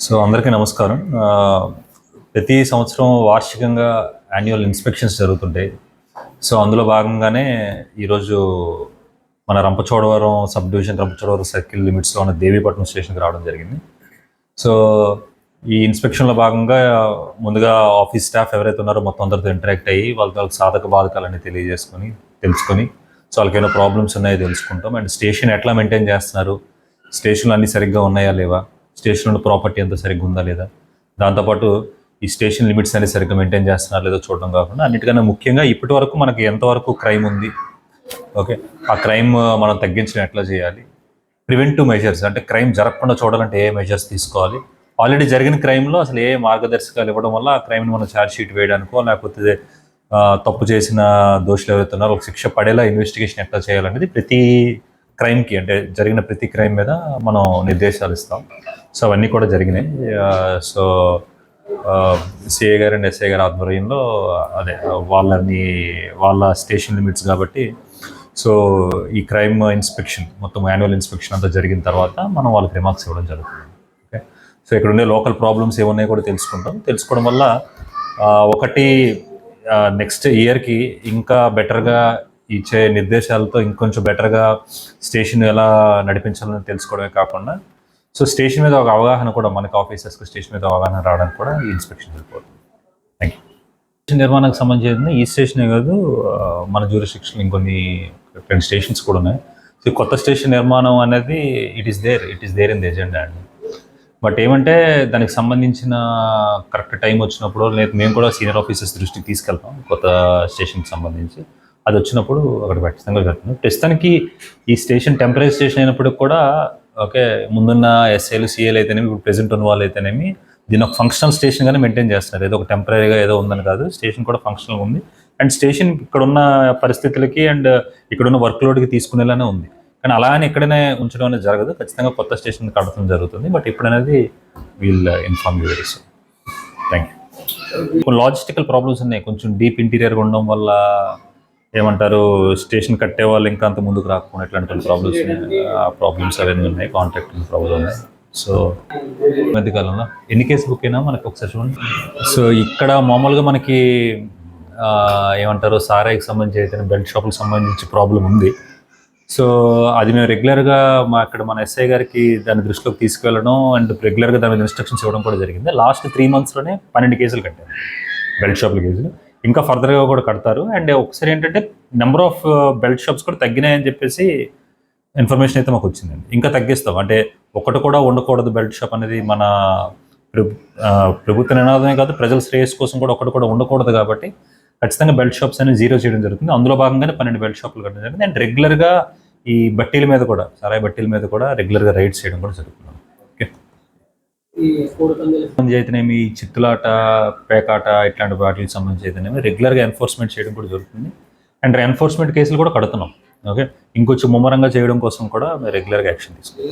So అందరికీ నమస్కారం. ప్రతి సంవత్సరం వార్షికంగా యాన్యువల్ ఇన్స్పెక్షన్స్ జరుగుతుంటాయి. సో అందులో భాగంగానే ఈరోజు మన Rampachodavaram sub division Rampachodavaram circle లిమిట్స్లో ఉన్న దేవీపట్నం స్టేషన్కి రావడం జరిగింది. సో ఈ ఇన్స్పెక్షన్లో భాగంగా ముందుగా ఆఫీస్ స్టాఫ్ ఎవరైతే ఉన్నారో మొత్తం అందరితో ఇంటరాక్ట్ అయ్యి వాళ్ళకి సాధక బాధకాలన్నీ తెలుసుకొని సో వాళ్ళకి ఏమైనా ప్రాబ్లమ్స్ ఉన్నాయో తెలుసుకుంటాం. అండ్ స్టేషన్ ఎట్లా మెయింటైన్ చేస్తున్నారు, స్టేషన్లు అన్నీ సరిగ్గా ఉన్నాయా లేవా, స్టేషన్లో ప్రాపర్టీ అంతా సరిగ్గా ఉందా లేదా, దాంతోపాటు ఈ స్టేషన్ లిమిట్స్ అనేది సరిగ్గా మెయింటైన్ చేస్తున్నారు లేదో చూడడం కాకుండా అన్నిటికన్నా ముఖ్యంగా ఇప్పటి వరకు మనకి ఎంతవరకు క్రైమ్ ఉంది, ఓకే, ఆ క్రైమ్ మనం తగ్గించడం ఎట్లా చేయాలి, ప్రివెంటివ్ మెజర్స్ అంటే క్రైమ్ జరగకుండా చూడాలంటే ఏ మెజర్స్ తీసుకోవాలి, ఆల్రెడీ జరిగిన క్రైమ్లో అసలు ఏ మార్గదర్శకాలు ఇవ్వడం వల్ల ఆ క్రైమ్ని మనం ఛార్జ్ షీట్ వేయడానికో లేకపోతే తప్పు చేసిన దోషులు ఎవరైతే ఉన్నారో ఒక శిక్ష పడేలా ఇన్వెస్టిగేషన్ ఎట్లా చేయాలనేది ప్రతి క్రైమ్కి అంటే జరిగిన ప్రతి క్రైమ్ మీద మనం నిర్దేశాలు ఇస్తాం. సో అవన్నీ కూడా జరిగినాయి. సో సిఐ గారు అండ్ ఎస్ఐ గారి ఆధ్వర్యంలో వాళ్ళ స్టేషన్ లిమిట్స్ కాబట్టి సో ఈ క్రైమ్ ఇన్స్పెక్షన్ మొత్తం యాన్యువల్ ఇన్స్పెక్షన్ అంతా జరిగిన తర్వాత మనం వాళ్ళకి రిమార్క్స్ ఇవ్వడం జరుగుతుంది. ఓకే, సో ఇక్కడ ఉండే లోకల్ ప్రాబ్లమ్స్ ఏమున్నాయో కూడా తెలుసుకోవడం వల్ల ఒకటి నెక్స్ట్ ఇయర్కి ఇంకా బెటర్గా ఇచ్చే నిర్దేశాలతో ఇంకొంచెం బెటర్గా స్టేషన్ ఎలా నడిపించాలని తెలుసుకోవడమే కాకుండా సో స్టేషన్ మీద ఒక అవగాహన కూడా మనకి ఆఫీసర్స్కి స్టేషన్ మీద అవగాహన రావడానికి కూడా ఈ ఇన్స్పెక్షన్ వెళ్ళిపోతుంది. Thank you. స్టేషన్ నిర్మాణానికి సంబంధించి ఈ స్టేషనే కాదు, మన జ్యూరిస్డిక్షన్ ఇంకొన్ని 10 స్టేషన్స్ కూడా ఉన్నాయి. సో కొత్త స్టేషన్ నిర్మాణం అనేది it is there in the agenda అండి. బట్ ఏమంటే దానికి సంబంధించిన కరెక్ట్ టైం వచ్చినప్పుడు లేదా మేము కూడా సీనియర్ ఆఫీసర్స్ దృష్టికి తీసుకెళ్తాం. కొత్త స్టేషన్కి సంబంధించి అది వచ్చినప్పుడు అక్కడ ఖచ్చితంగా జరుగుతుంది. ప్రస్తుతానికి ఈ స్టేషన్ టెంపరీ స్టేషన్ అయినప్పటికి కూడా ఓకే, ముందున్న ఎస్ఐలు సిఐలు అయితేనేమి ఇప్పుడు ప్రెజెంట్ ఉన్న వాళ్ళు అయితేనేమి దీని ఒక ఫంక్షనల్ స్టేషన్గానే మెయింటైన్ చేస్తున్నారు. ఏదో ఒక టెంపరీగా ఏదో ఉందని కాదు, స్టేషన్ కూడా ఫంక్షనల్గా ఉంది. అండ్ స్టేషన్ ఇక్కడున్న పరిస్థితులకి అండ్ ఇక్కడున్న వర్క్ లోడ్కి తీసుకునేలానే ఉంది. కానీ అలా అని ఎక్కడైనా ఉంచడం అనేది జరగదు. ఖచ్చితంగా కొత్త స్టేషన్ కడతం జరుగుతుంది. బట్ ఇప్పుడు అనేది we'll inform you very soon. Thank you. కొన్ని లాజిస్టికల్ ప్రాబ్లమ్స్ ఉన్నాయి. కొంచెం డీప్ ఇంటీరియర్గా ఉండడం వల్ల ఏమంటారు స్టేషన్ కట్టే వాళ్ళు ఇంకా అంత ముందుకు రాకపోవడం ఇట్లాంటి కొన్ని ప్రాబ్లమ్స్ ఉన్నాయి. ఆ ప్రాబ్లమ్స్ అవన్నీ ఉన్నాయి, కాంట్రాక్టింగ్ ప్రాబ్లమ్ ఉన్నాయి. సో మధ్యకాలంలో ఎన్ని కేసు బుక్ అయినా మనకి ఒకసారి చూడండి. సో ఇక్కడ మామూలుగా మనకి ఏమంటారు సారాయికి సంబంధించి అయితే బెల్ట్ షాపులకు సంబంధించి ప్రాబ్లం ఉంది. సో అది మేము రెగ్యులర్గా మన ఎస్ఐ గారికి దాని దృష్టిలోకి తీసుకెళ్ళడం అండ్ రెగ్యులర్గా దాని మీద ఇన్స్ట్రక్షన్స్ ఇవ్వడం కూడా జరిగింది. లాస్ట్ 3 monthsలోనే 12 కేసులు కట్టారు, బెల్ట్ షాపుల కేసులు. ఇంకా ఫర్దర్గా కూడా కడతారు. అండ్ ఒకసారి ఏంటంటే నెంబర్ ఆఫ్ బెల్ట్ షాప్స్ కూడా తగ్గినాయని చెప్పేసి ఇన్ఫర్మేషన్ అయితే మాకు వచ్చిందండి. ఇంకా తగ్గిస్తాం అంటే ఒకటి కూడా ఉండకూడదు బెల్ట్ షాప్ అనేది మన ప్రభుత్వ నినాదమే కాదు, ప్రజల శ్రేయస్సు కోసం కూడా ఒకటి కూడా ఉండకూడదు. కాబట్టి ఖచ్చితంగా బెల్ట్ షాప్స్ అనేది జీరో చేయడం జరుగుతుంది. అందులో భాగంగానే 12 బెల్ట్ షాపులు కట్టడం జరిగింది. అండ్ రెగ్యులర్గా ఈ బట్టీల మీద కూడా సారాయి బట్టీల మీద కూడా రెగ్యులర్గా రైడ్స్ చేయడం కూడా జరుగుతుంది. ఓకే, సంబంధించి అయితేనేమి చిత్తులాట, పేకాట ఇట్లాంటి వాటికి సంబంధించి అయితేనేమి రెగ్యులర్గా ఎన్ఫోర్స్మెంట్ చేయడం కూడా జరుగుతుంది. అండ్ ఎన్ఫోర్స్మెంట్ కేసులు కూడా కడుతున్నాం. ఓకే, ఇంకొంచెం ముమ్మరంగా చేయడం కోసం కూడా రెగ్యులర్గా యాక్షన్ తీసుకుంటాం.